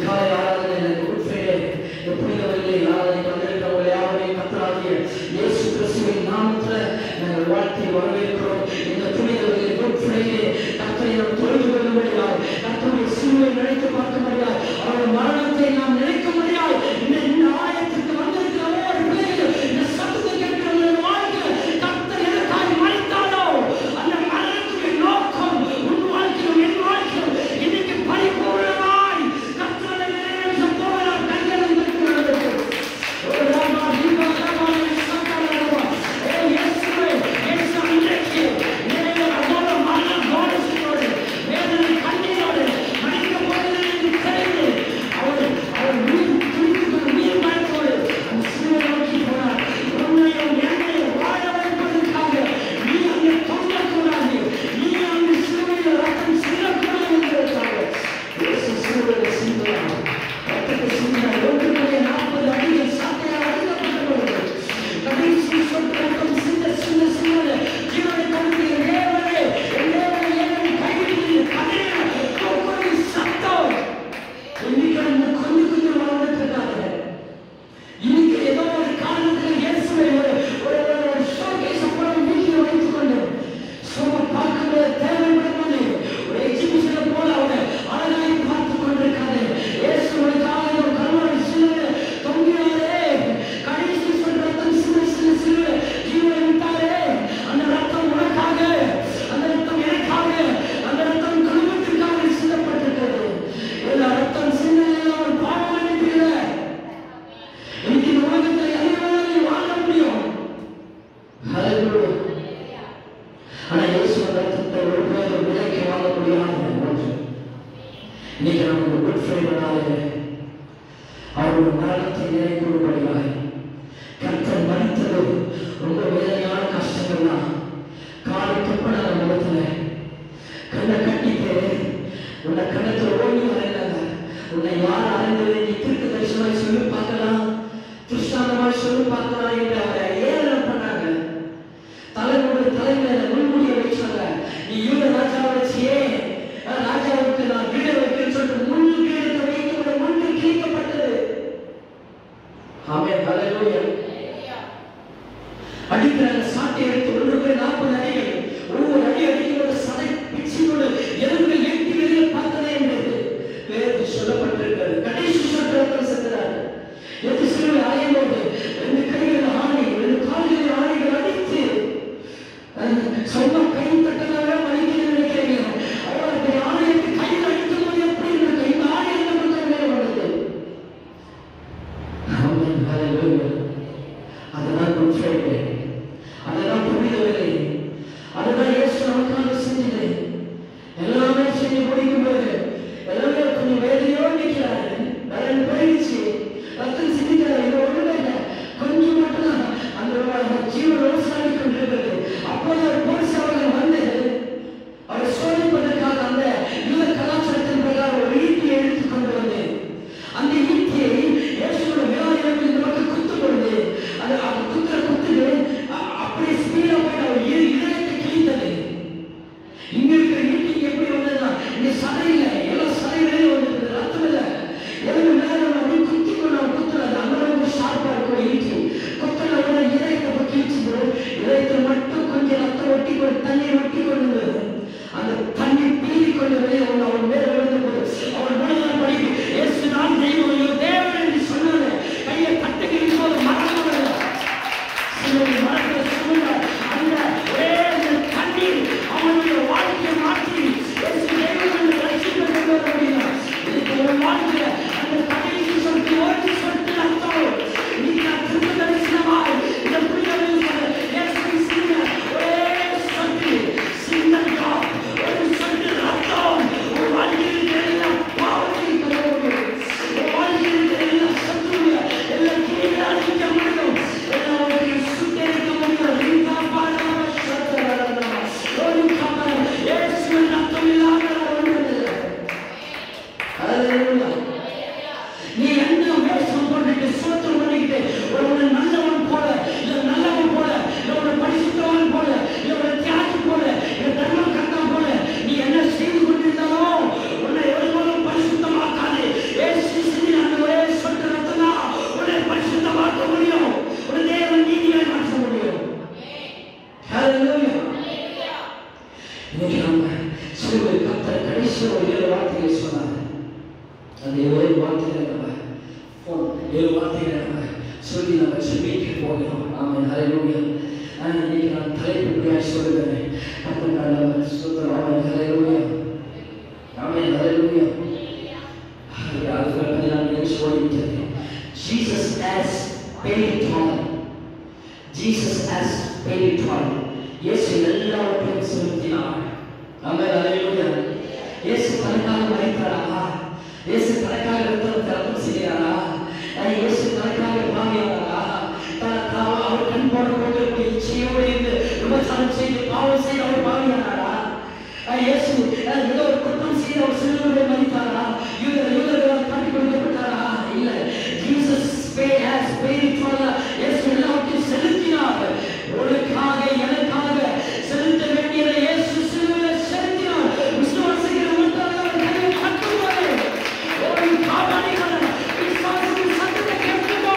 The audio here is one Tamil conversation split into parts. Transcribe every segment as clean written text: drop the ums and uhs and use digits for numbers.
காலை ஆராதனை குட் ஃப்ரைடே புனிதவர்களை ஆராதனை வந்திருக்கிறவர்கள் யாவரையும் கர்த்தராகிய இயேசு கிறிஸ்துவின் நாமத்தில் நாங்கள் வாழ்த்தி வரவேற்கிறோம். இந்த புனிதவர்களை குட் ஃப்ரைடே கர்த்தரை நாம் தொழுது கொள்ள முடியாது, கர்த்தருடைய சிலுவை நினைத்து பார்க்க முடியாது, அவருடைய மரணத்தை நாம் நினைக்க முடியாது. இந்த ஆயத்துக்கு வந்திருக்கிற ஒவ்வொரு பிள்ளைகளும் இந்த சத்தத்தை கேட்கிற வாழ்க்கை கர்த்தர் எதற்காக மறைத்தாரோ அந்த மரணத்துடைய நோக்கம் உன் வாழ்க்கையிலும் என் வாழ்க்கையிலும் இன்னைக்கு பரிபூர்ணமாய் கர்த்தரை நிறைவேற்ற போகிறார். கைகளை இருக்கிறது அந்த 7 வார்த்தைகளை நம்ம சொல்லி நம்ம செபிக்க போகிறோம். ஆமென். ஹல்லேலூயா. இன்னைக்கு நான் தலைப்புக்குள்ளே சொல்லுகிறேன். கர்த்தர் ஸ்தோத்திரம். ஆமென். ஹல்லேலூயா. ஆமென். ஹல்லேலூயா. Jesus has paid it all. Jesus has paid it all. இயேசு எல்லாவற்றையும் செலுத்தினார். ஆமென். ஹல்லேலூயா. இயேசு தனக்காக மரித்தாரா? இயேசு தனக்காக ரத்தம் செய்தாரா? இயேசு தனக்காக பாவியாரா? அவர் கண் போடப்பட்டு இச்சையோடு இருந்து விபச்சாரம் செய்து பாவம் செய்து அவர் பாவியாரா? இயேசு ஏதோ ஒரு குற்றம் செய்து அவர் சிலுவையிலே மரித்தாரா? யூதர்களால் காட்டிக் கொடுக்கப்பட்டாரா? இல்ல. Jesus has paid it all. இயேசு எல்லாவற்றையும் செலுத்தினார். உனக்காக எனக்காக செலுத்த வேண்டியதை இயேசு சிலுவையிலே செலுத்தினார். விசுவாசிக்கிற மக்கள் அவர் கையை தட்டுவார். ஒரு காவலிகள் விசுவாசிக்கும் சத்தத்தை கேட்குமோ?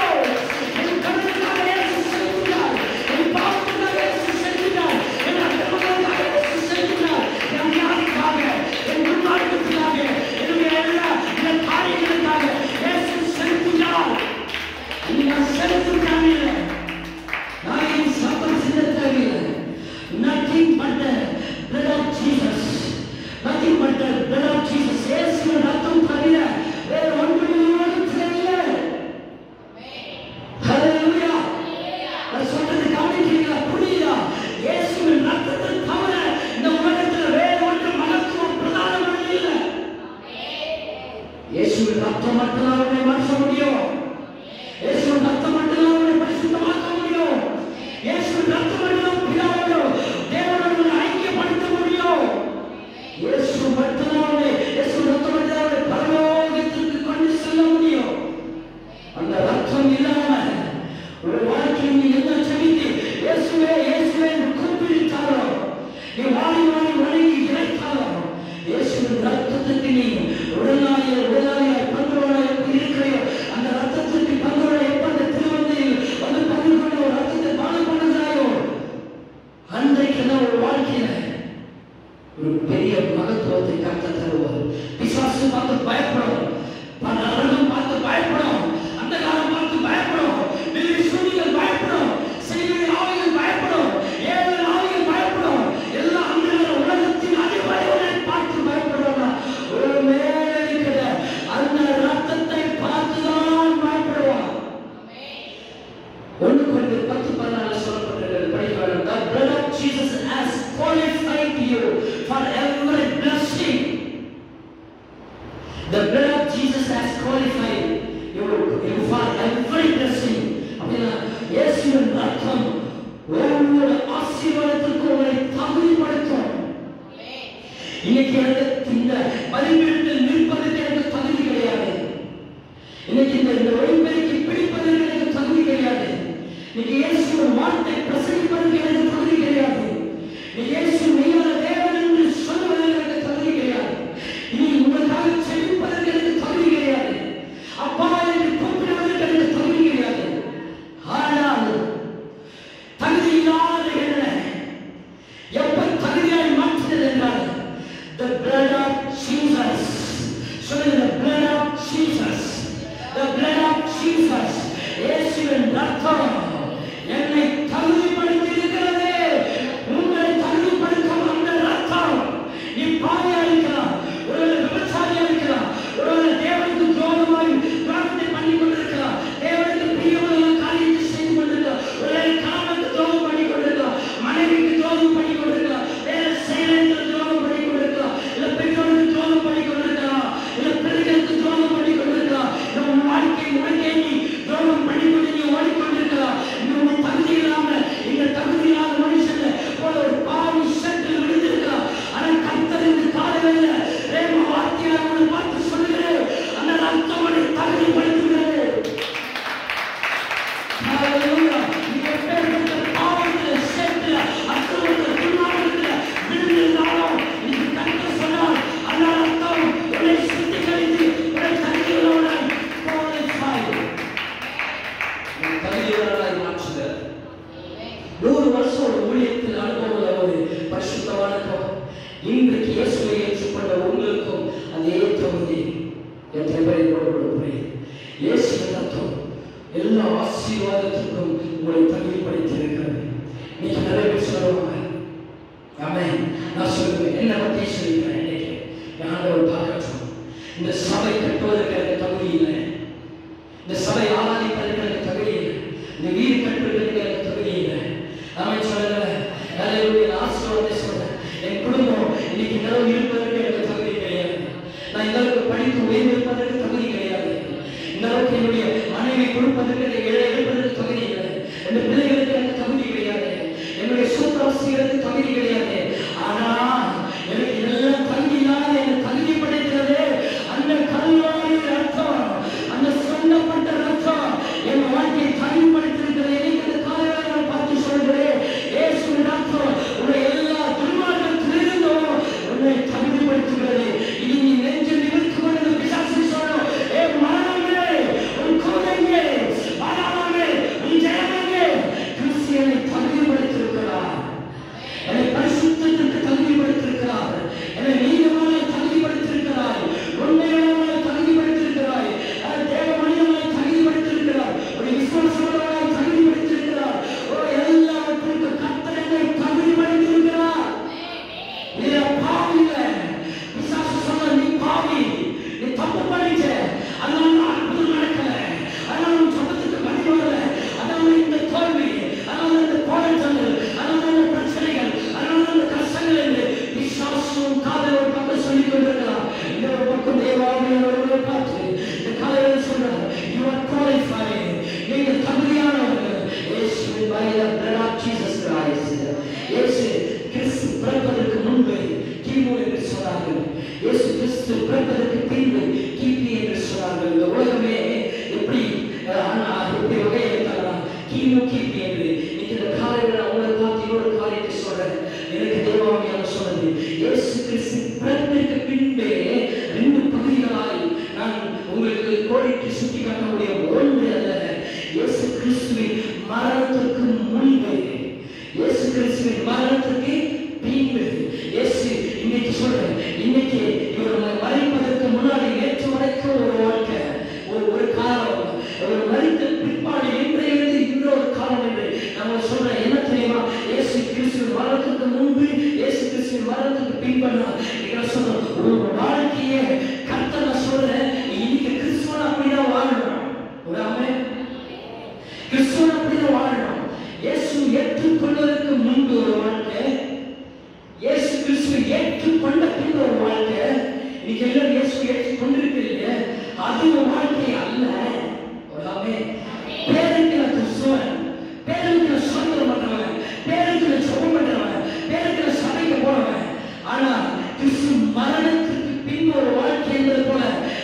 என் கடனுக்காக இயேசு செலுத்தினார். என் பாவத்துக்காக இயேசு செலுத்தினார். என் அக்கிரமங்களுக்காக இயேசு செலுத்தினார். என் வியாதிக்காக, என் துன்மார்க்கத்துக்காக, என்னுடைய எல்லா காரியங்களுக்காக இயேசு செலுத்தினார். நீங்கள் செலுத்தும் தேவையில்லை. நான் சத்தம் செய்ய தேவையில்லை. Nothing but the blood of Jesus. Nothing but the blood of Jesus. இயேசுவின் ரத்தம் தவிர வேறு ஒன்றும் உலகத்தில் இல்லை. ஹல்லேலூயா. நான் சொல்றது கவனிக்கிறீங்களா? புரியுதா? இயேசுவின் ரத்தத்தை தவிர இந்த உலகத்தில் வேறு ஒன்று மகத்துவம் பிரதானமாக இல்லை. இயேசுவின் ரத்தம் மட்டும்தான் அவனை மாற்ற முடியும். இயேசுவின் ரத்தம் மட்டும்தான் அவனை பரிசுத்தமாக்க முடியும். இயேசுவின் ரத்தம் மட்டும்தான் பிதாவோடு தேவனோடு ஐக்கியப்படுத்த முடியும். இயேசு மட்டும்தான் இயேசுவின் ரத்தம் மட்டும்தான் அவனை பரலோகத்திற்கு கொண்டு செல்ல முடியும். அந்த ரத்தம் இல்லாம ஒரு வாழ்க்கையை நீ என்ன செலுத்தி இயேசுவே இயேசுவே கூப்பிட்டாரோ, நீ வாடி வாடி வணங்கி இழைத்தாரோ, இயேசுவின் ரத்தத்துக்கு நீ உடனாளியாய் பங்குவனாய் இருக்கிறையோ, அந்த ரத்தத்துக்கு பங்குவனாய் எப்ப அந்த திருவந்தையில் வந்து பங்கு கொண்டு ஒரு ரத்தத்தை பானம் பண்ணுகிறாயோ, அன்றைக்கு தான் ஒரு வாழ்க்கையில ஒரு பெரிய மகத்துவத்தை கர்த்தர் தருவார். பிசாசு பார்த்து பயப்படும், நரகம் பார்த்து பயப்படும், அந்த காலம் பார்த்து பயப்படும், சூனிகள் பயப்படும், செய்தி ஆவிகள் பயப்படும், ஏழு ஆவிகள் பயப்படும், எல்லா அந்த உலகத்தின் அதிபதிகளை பார்த்து பயப்படுவாங்க. ஒரு மேல இருக்கிற அந்த ரத்தத்தை பார்த்துதான் பயப்படுவான். 1 Corinthians 10:14 சொல்லப்பட்டிருக்கிறது. படிக்க வேண்டும். The blood of Jesus has qualified you for every blessing. The blood of Jesus has qualified you for every blessing. அப்படின்னா இயேசுவின் ரத்தம் ஒவ்வொரு ஆசீர்வாதத்திற்கும் உங்களை தகுதிப்படுத்தும். இன்னைக்கு எனக்கு இந்த பலிபீடத்தில் நிற்பதற்கு எனக்கு தகுதி கிடையாது. இன்னைக்கு இந்த ஒளிபெருக்கி பிடிப்பதற்கு எனக்கு தகுதி கிடையாது. இன்னைக்கு இயேசுவின் வார்த்தை பிரசங்கிப்பதற்கு எனக்கு தகுதி கிடையாது. இயேசு மெய்யான தேவன் என்று சொல்லுவதற்கு எனக்கு தகுதி கிடையாது. இனி உங்களுக்காக செபிப்பதற்கு எனக்கு தகுதி கிடையாது. அப்பா என்று கூப்பிடுவதற்கு எனக்கு தகுதி கிடையாது. ஆனால் தகுதி இல்லாத என்ன எப்ப தகுதியாய் மாற்றினது என்றால் the blood of Jesus. தேவனோடு கொடுப்பேன். இயேசுவின் ரத்தம் எல்லா ஆசீர்வாதத்திற்கும் உங்களை தகுதிப்படுத்தியிருக்கிறது. இன்னைக்கு நிறைய பேர் சொல்லுவாங்க, ஆமென். நான் சொல்லுவேன், என்ன பற்றி சொல்லிக்கிறேன். இன்னைக்கு ஆண்டவர் பார்க்கட்டும். இந்த சபை கட்டுவதற்கு எனக்கு தகுதி இல்லை, இந்த சபை ஆராதிப்பதற்கு எனக்கு தகுதி இல்லை, இந்த வீடு கட்டுவதற்கு எனக்கு தகுதி இல்லை. ஆமென் சொல்லுங்க. நான் ஆசீர்வாதத்தை சொல்றேன். என் குடும்பம் இன்னைக்கு நிலவு இருப்பதற்கு எனக்கு தகுதி கிடையாது. நான் இந்த அளவுக்கு படித்து உயர்ந்து இருப்பதற்கு தகுதி கிடையாது. இந்த அளவுக்கு என்னுடைய மனைவி கொடுப்பதற்கு எடுப்பதற்கு தகுதி இல்லை. என் பிள்ளைகளுக்கு எனக்கு தகுதி கிடையாது. என்னுடைய சூத்திரவாசிகளுக்கு தகுதி கிடையாது. ஆனா எனக்கு இதெல்லாம் தகுதி இல்லாத என்னை தகுதி படைக்கிறது அந்த கல்வாரி ரத்தம், அந்த சொந்தப்பட்ட ரத்தம் என் வாழ்க்கையை தகுதிப்படுத்திருக்கிறது. எனக்கு அந்த காலையில பார்த்து சொல்கிறேன், இயேசுவின் ரத்தம் உன்னை எல்லா துன்மார்க்கத்திலிருந்தும் உன்னை தகுதிப்படுத்துகிறது. இனி நீ நெஞ்சு நிமிர்த்து கொண்டு பிசாசு சொல்லும், ஏ மரணமே உன் கோதையே, மரணமே உன் ஜெயமே, கிறிஸ்தியனை தகுதிப்படுத்திருக்கிறார். என்னை பரிசுத்தத்திற்கு தகுதிப்படுத்திருக்கிறார். என்னை நீதிமானை தகுதிப்படுத்திருக்கிறார். உண்மையானவனை தகுதிப்படுத்திருக்கிறார். தேவ மனிதனை தகுதிப்படுத்திருக்கிறார். ஒரு விசுவாசமானவனை தகுதிப்படுத்திருக்கிறார். எல்லாவற்றுக்கும் கர்த்தர் என்னை தகுதிப்படுத்திருக்கிறார். இது பாவி இல்லை. பிசாசு சொன்ன, நீ பாவி, நீ தப்பு பண்ணிட்ட, அதனால அற்புதம் நடக்கல, அதனால உன் சபத்துக்கு பதில் வரல, அதனால இந்த தோல்வி, அதனால இந்த போராட்டங்கள், அதனால இந்த பிரச்சனைகள், அதனால இந்த கஷ்டங்கள் என்று பிசாசும் காதல் ஒரு பக்கம் சொல்லிக் கொண்டிருக்கிறார். இன்னொரு பக்கம் தேவாவியவர்களை பார்த்து இந்த காலையில் சொல்றார், you are qualified, நீங்கள் தகுதியானவர்கள். இயேசுவின் by the blood of Jesus Christ. இயேசு கிறிஸ்து பிறப்பதற்கு முன்பு கிமு என்று சொன்னார்கள். இயேசு கிறிஸ்து பிறப்பதற்கு பின்பு கிபி என்று சொன்னார்கள். இந்த உலகமே எப்படி வகையெடுத்தாங்கன்னா கிமு கிபி என்று. இன்னைக்கு இந்த காலையில் உங்களை பார்த்து இன்னொரு காரியத்தை சொல்றேன். எனக்கு தேவாவியான சொன்னது, இயேசு கிறிஸ்து பிறப்பிற்கு பின்பே 2 பகுதிகளாய் நான் உங்களுக்கு கோடிட்டு சுட்டி காட்ட முடியும். ஒன்று அல்ல, இயேசு கிறிஸ்துவின் மரணத்திற்கு முன்பு, இயேசு கிறிஸ்துவின் மரணத்திற்கு பின்பு. இயேசு இன்னைக்கு சொல்றேன், இன்னைக்கு இவர் மறைப்பதற்கு முன்னாடி நேற்று வரைக்கும் ஒரு வாழ்க்கை, ஒரு காலம், ஒரு மறித்த பிற்பாடு இன்றையிலிருந்து இன்னொரு காலம் என்று நம்ம சொல்றேன். என்ன தெரியுமா? இயேசு கிறிஸ்துவின் மரணத்துக்கு முன்பு, இயேசு கிறிஸ்துவின் மரணத்துக்கு பின்பற்றா நீங்க சொல்றோம். ஒரு வாழ்க்கையை கர்த்தர் சொல்றேன், இன்னைக்கு கிறிஸ்துவன் அப்படிதான் வாழணும். ஒரு ஆமென். கிறிஸ்துவன் அப்படிதான் வாழணும். இயேசு ஏற்றுக்கொள்வதற்கு முன்பு ஒரு வாழ்க்கை, இயேசு கிறிஸ்துவை ஏற்றுக்கொண்ட பின்பு ஒரு வாழ்க்கை. இன்னைக்கு எல்லாரும் இயேசு ஏற்றுக்கொண்டிருக்கிறீங்க, அது ஒரு வாழ்க்கை அல்ல. ஒரு ஆமென். பேருக்கு நான் கிறிஸ்துவன், பேருக்கு நான் சுதந்திரம் பண்றவன், பேருக்கு நான் ஜெபம் பண்றவன், பேருக்கு நான் சபைக்கு போறவன். ஆனா கிறிஸ்து மரணத்துக்கு பின்பு ஒரு வாழ்க்கை என்பது போல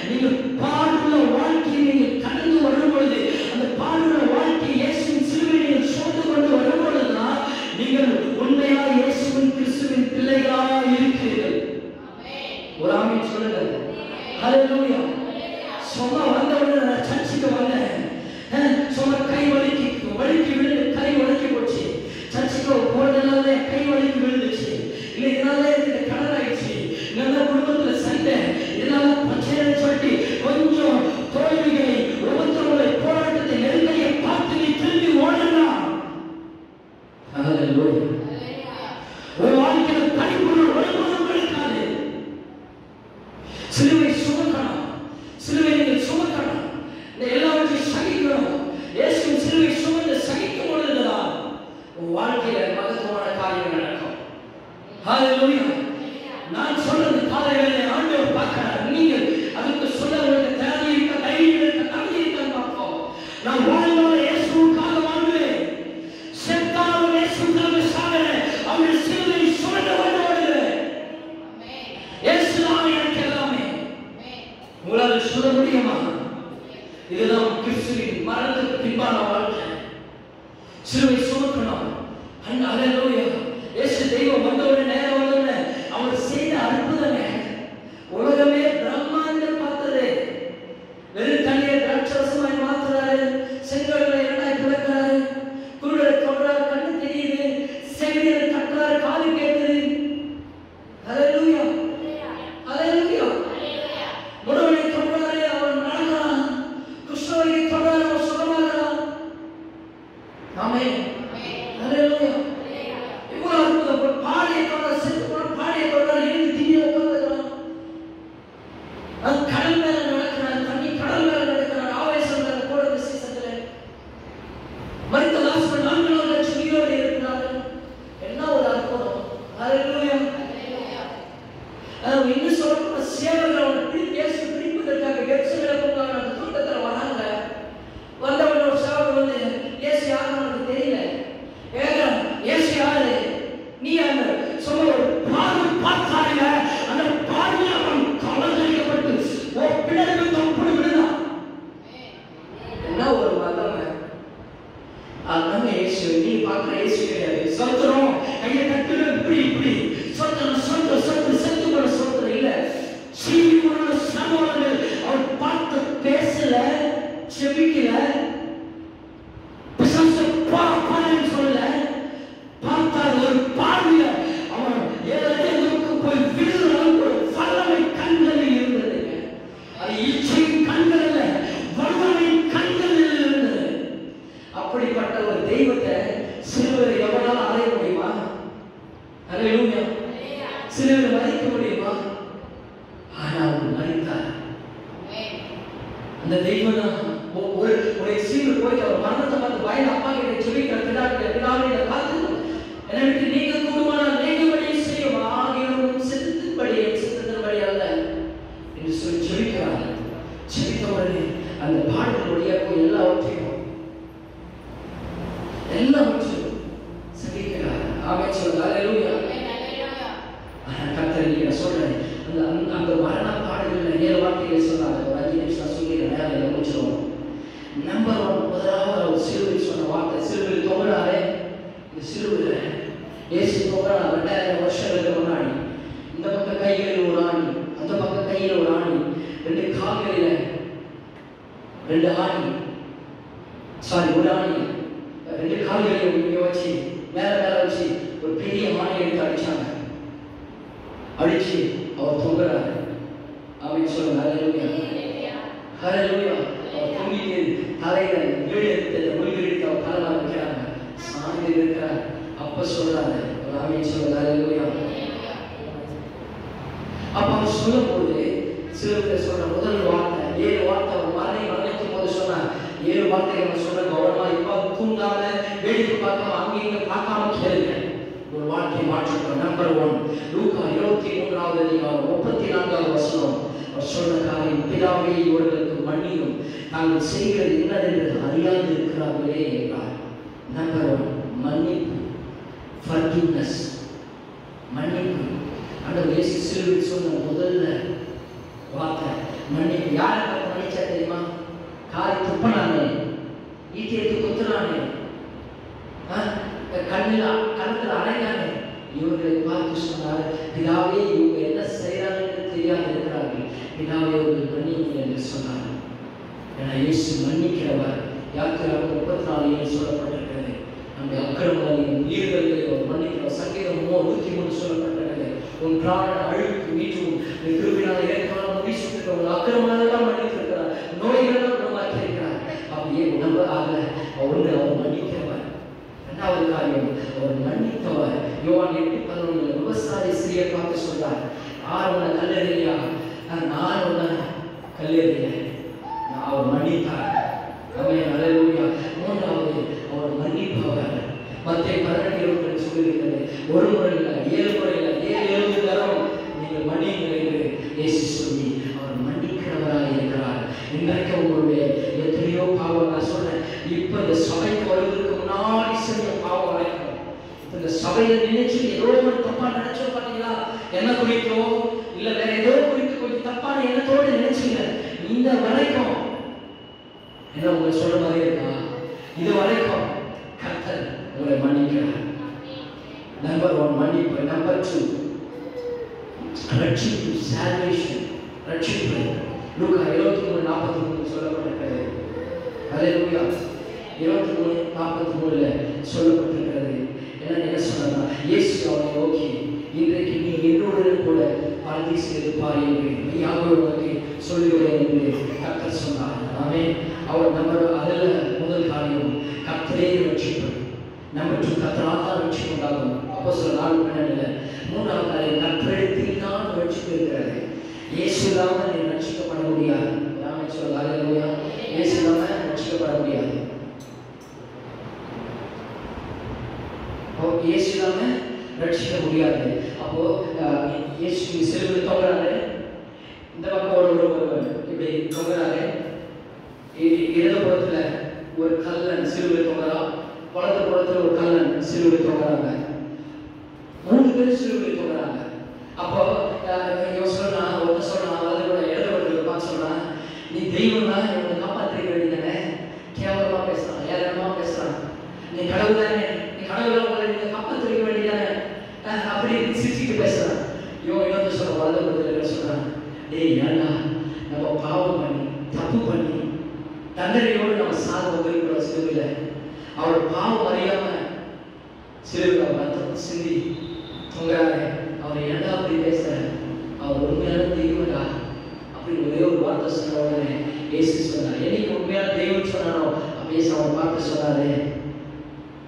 நீங்கள் பாடுள்ள வாழ்க்கையை நீங்கள் கடந்து வரும் பொழுது, அந்த பாடுள்ள வாழ்க்கை இயேசுவின் சிலுவையை நீங்கள் சோர்ந்து கொண்டு வரும் பொழுதுதான் நீங்கள் உண்மையாக இயேசுவின் கிறிஸ்துவின் பிள்ளைகளாக இருக்கிறீர்கள். ஒரு ஆமென் சொல்லுங்க. ஹல்லேலூயா. சும்மா வந்தவுடனே நான் சர்ச்சுக்கு வந்தேன், சும்மா கை வலிக்கு விழுந்து கை வலிக்கு போச்சு, சர்ச்சுக்கு போனதுனால கை வலிக்கு விழுந்துச்சு, இல்லை இதனால எனக்கு கடன் ஆயிடுச்சு, இதனால குடும்பத்துல சண்டை, இதனால பிரச்சனைன்னு சொல்லிட்டு கொஞ்சம் தோல்விகளை, ஒவ்வொருத்தவங்களை, போராட்டத்தை, நெருக்கடியை பார்த்து நீ திரும்பி ஓடலாம். ஒரு வாழ்க்கையில பணிபுரிவு ஒருபோதும் இருக்காது. சிலுவை சுமக்கணும், சிலுவை நீங்கள் சுமக்கணும், இந்த எல்லாவற்றையும் சகிக்கணும். இயேசுவின் சிலுவை சுமந்து சகிக்கும் பொழுதுதான் உன் வாழ்க்கையில மகத்துவமான காரியம் நடக்கும். ஹல்லேலூயா. நான் சொல்றது காலையில ஆண்டவர் பார்க்கிறார். நீங்கள் அதுக்கு சொல்ல உங்களுக்கு தேவை இருக்க, தைரியம் இருக்க, தகுதி இருக்கான்னு பார்ப்போம். நான் வாழ்ந்தோட இயேசுவுக்காக வாழ்வேன், செத்தாலும் இயேசுக்காக சாகிறேன், அவருடைய சிலுவையை சுமந்து வாழ்கிறேன். இயேசுதான் எனக்கு எல்லாமே. உங்களால் சொல்ல முடியுமா? இதுதான் கிறிஸ்துவின் மரணத்துக்கு பின்பான வாழ்க்கை. சிலுவை சுமக்கணும். ஹல்லேலூயா. இயேசு தெய்வம் வந்தவுடனே, நேரம் வந்தவுடனே அவர் செய்த அற்புதமே உலகமே பிரம்மாண்டம் பார்த்தது. வெறும் தண்ணியை திராட்சரசமாய் மாத்துறாரு, செங்கல்களை 2ஆய் பிளக்கிறாரு, குருடரை தொடுறாரு, கண்ணு தெரியுது, செவிலியரை தட்டுறாரு, காது கேட்குது. ஹல்லேலூயா. ஹல்லேலூயா. முடவனை தொடுறாரு, அவர் நடக்க தெய்வத்தை சிலுவையில் எவனால அடைய முடியுமா? அல்லேலூயா. சிலுவையில் மறிக்க முடியுமா? ஆனா அவர் மறித்தார். அந்த தெய்வம் தான் ஒரு எக்ஸ்ட்ரீமில் போயிட்டு அவர் மரணத்தை பார்த்து பயந்து அப்பா கிட்ட சொல்லிக்கிற பிதாவை பார்த்து என்னை விட்டு நீங்க கூடுமானால் நீங்க வழியை செய்யும் ஆகியோரும் சித்தத்தின்படி சித்தத்தின்படி அல்ல என்று சொல்லி சொல்லிக்கிறார். சொல்லித்த உடனே அந்த பாடல் வழியாக போய் எல்லாவற்றையும் சகிக்கிறார். ஆமென் சொல்லுங்க. அல்லேலூயா. கர்த்தர் நான் சொல்றேன் அந்த மரண பாடல்கள் 7 வார்த்தைகளை சொன்னாங்க. ஒரு 5 நிமிஷம் சொல்லிடுறேன், நேரம் முடிச்சிருவோம். நம்பர் 1 முதலாவது அவர் சிலுவையில் சொன்ன வார்த்தை, சிலுவையில் தொங்குறாரே. இந்த சிலுவையில் இயேசு தொங்குறார் 2000 வருஷங்களுக்கு முன்னாடி. இந்த பக்கம் கைகளில் ஒரு ஆணி, அந்த பக்கம் கையில் ஒரு ஆணி, 2 கால்களில் 2 ஆணி, ஒரு ஆணி 2 கால்களையும் இங்கே வச்சு மேல வச்சு ஒரு பெரிய ஆணி எடுத்து அடிச்சாங்க. அடிச்சு அவர் தொங்குறாரு. ஆமென் சொல்லுங்க. ஹல்லேலூயா. ஹல்லேலூயா. அவர் தொங்கிட்டு தலையில வீடு எடுத்து முள்கிட்டு அவர் தலையில வைக்கிறாங்க. சாமி இருக்கிறார். அப்ப சொல்றாரு. ஆமென் சொல்லுங்க. ஹல்லேலூயா. அப்ப அவர் சொல்லும்போது சிலுவையில சொன்ன முதல் வார்த்தை 7 வார்த்தை அவர் மரணிக்கும் போது சொன்னார். 7 வார்த்தைகள் சொன்ன கவனமா இப்ப தூங்காம வேடிக்கை பார்க்காம அங்கேயும் பார்க்காம கேளுங்க. ஒரு வாழ்க்கை மாற்றப்படும். நம்பர் 1 லூக்கா 23வது அதிகாரம் 34வது வசனம். அவர் சொன்ன காரியம், பிதாவே இவர்களுக்கு மன்னியும், தாங்கள் செய்கிறது என்னதென்று அறியாது இருக்கிறார்களே என்றார். நம்பர் 1 மன்னிப்பு, ஃபர்கிவ்னஸ், மன்னிப்பு. ஆண்டவர் இயேசு சிலுவையில் சொன்ன முதல்ல வார்த்தை மன்னிப்பு. யாரை பார்த்து மன்னிச்சா தெரியுமா? காரி துப்பனானே, ஈட்டியத்து குத்துனானே, கணத்துல அடைந்தானே, இவர்களை பார்த்து சொன்னார், பிதாவே இவங்க என்ன செய்யறாங்கன்னு தெரியாது இருக்கிறார்கள், பிதாவே இவர்கள் மன்னியுங்கள் என்று சொன்னார். ஏன்னா இயேசு மன்னிக்கிறவர். யாத்திராக 34 சொல்லப்பட்டிருக்கிறது. நம்முடைய அக்கிரமங்களையும் மீறுதல்களையும் அவர் மன்னிக்கிறவர். சங்கீதம் 103 சொல்லப்பட்டிருக்கிறது. உன் பிராண அழுக்கு மீட்டும் கிருபையினால் இறக்கமான வீசிட்டு உன் அக்கிரமங்களெல்லாம் மன்னித்திருக்கிறார், நோய்களெல்லாம் குணமாக்கி இருக்கிறார். அப்படியே உணவு ஆக அவர் மன்னிக்கிறவர். இரண்டாவது காரியம், அவர் மன்னித்தவர். யோவான் 8:11 விவசாயி ஸ்திரியை பார்த்து சொல்றார், யார் உன்னை கல்லெறியா? நான் உன்னை கல்லெறிய. அவர் மன்னித்தார். ஆமென். அல்லேலூயா. மூன்றாவது, அவர் மன்னிப்பவர். மத்தேயு 12:22 சொல்லுகிறது, ஒரு முறை இல்லை, 7 முறை இல்லை, 7 தரம் நீங்கள் மன்னியுங்கள் என்று இயேசு சொல்லி அவர் மன்னிக்கிறவராக இருக்கிறார். இன்றைக்கு உங்களுடைய எத்தனையோ பாவம், நான் சொல்றேன், இப்ப இந்த சபைக்கு வருவதற்கு முன்னாடி செஞ்ச பாவம் வரைக்கும் இந்த சபையை நினைச்சு ஏதோ ஒரு தப்பா நினைச்சோம் பார்த்தீங்களா? என்ன குறித்தோ இல்ல வேற ஏதோ குறித்து கொஞ்சம் தப்பான எண்ணத்தோடு நினைச்சீங்க, இந்த வரைக்கும் என்ன உங்களுக்கு சொல்ற மாதிரி இருக்கா? இது வரைக்கும் கர்த்தர் உங்களை மன்னிக்கிறார். நம்பர் 1 மன்னிப்பு. நம்பர் 2 ரட்சிப்பு, சால்வேஷன், ரட்சிப்பு. லூக்கா 23:43 சொல்லப்பட்டிருக்கிறது. அல்லேலூயா. 23:43 சொல்லப்பட்டிருக்கிறது. என்ன சொன்னா, இயேசு அவனை நோக்கி, இன்றைக்கு நீ என்னுடன் கூட பரதீசில் இருப்பாய் என்று மெய்யாக உனக்கு சொல்லுகிறேன் என்று கர்த்தர் சொன்னார். ஆமென். அவர் அதில் முதல் காரியம் கர்த்தரே ரட்சிப்பு. நம்பர் 2 கர்த்தரால் ரட்சிப்பு உண்டாகும். அப்போஸ்தலர் 4:12 மூன்றாவது காரியம், கர்த்தரிடத்தில் தான் ரட்சிப்பு இருக்கிறது. இயேசு இல்லாமல் நீ ரட்சிக்கப்பட முடியாது. ஆமென் சொல்லுங்க. அல்லேலூயா. இயேசு இல்லாமல் ரட்சிக்கப்பட முடியாது. இயேசு இல்லாமல் ரட்சிக்க முடியாது. அப்போ இயேசு சிலுவையில் தொங்குறாரு. இந்த பக்கம் ஒருவர் இப்படி தொங்குறாரு. இடது புறத்துல ஒரு கல்லன் சிலுவையில் தொங்குறான், வலது புறத்துல ஒரு கல்லன் சிலுவையில் தொங்குறாங்க. 3 பேர் சிலுவையில் தொங்குறாங்க. அப்போ இவன் சொல்றான், ஒருத்தர் சொல்றான், வலது இடது புறத்துல பார்த்து சொல்றான், நீ தெய்வம் தான், இவனை காப்பாற்றிக்க வேண்டியதானே. கேவலமா பேசுறான், ஏளனமா பேசுறான். நீ கடவுள் தானே, நீ கடவுளை உங்களை நீங்க காப்பாற்றிக்க வேண்டியதானே அப்படி சிரிச்சுட்டு பேசுறான். இன்னொரு சொல்ற வலது புறத்துல சொல்றான், டேய் ஏண்டா நம்ம பாவம் பண்ணி தப்பு பண்ணி தண்டனையோடு நம்ம சாக வந்திருக்கிறோம் சிலுவையில். அவர் பாவம் அறியாம சிலுவையில் ரத்தம் சிந்தி தொங்குறாரு. அவர் ஏண்டா அப்படி பேசுற, அவர் உண்மையான தெய்வம்டா அப்படி ஒரே ஒரு வார்த்தை சொன்ன உடனே இயேசு சொன்னார். என்னைக்கு உண்மையான தெய்வம் சொன்னாரோ அப்ப இயேசு அவர் பார்த்து சொன்னாரு,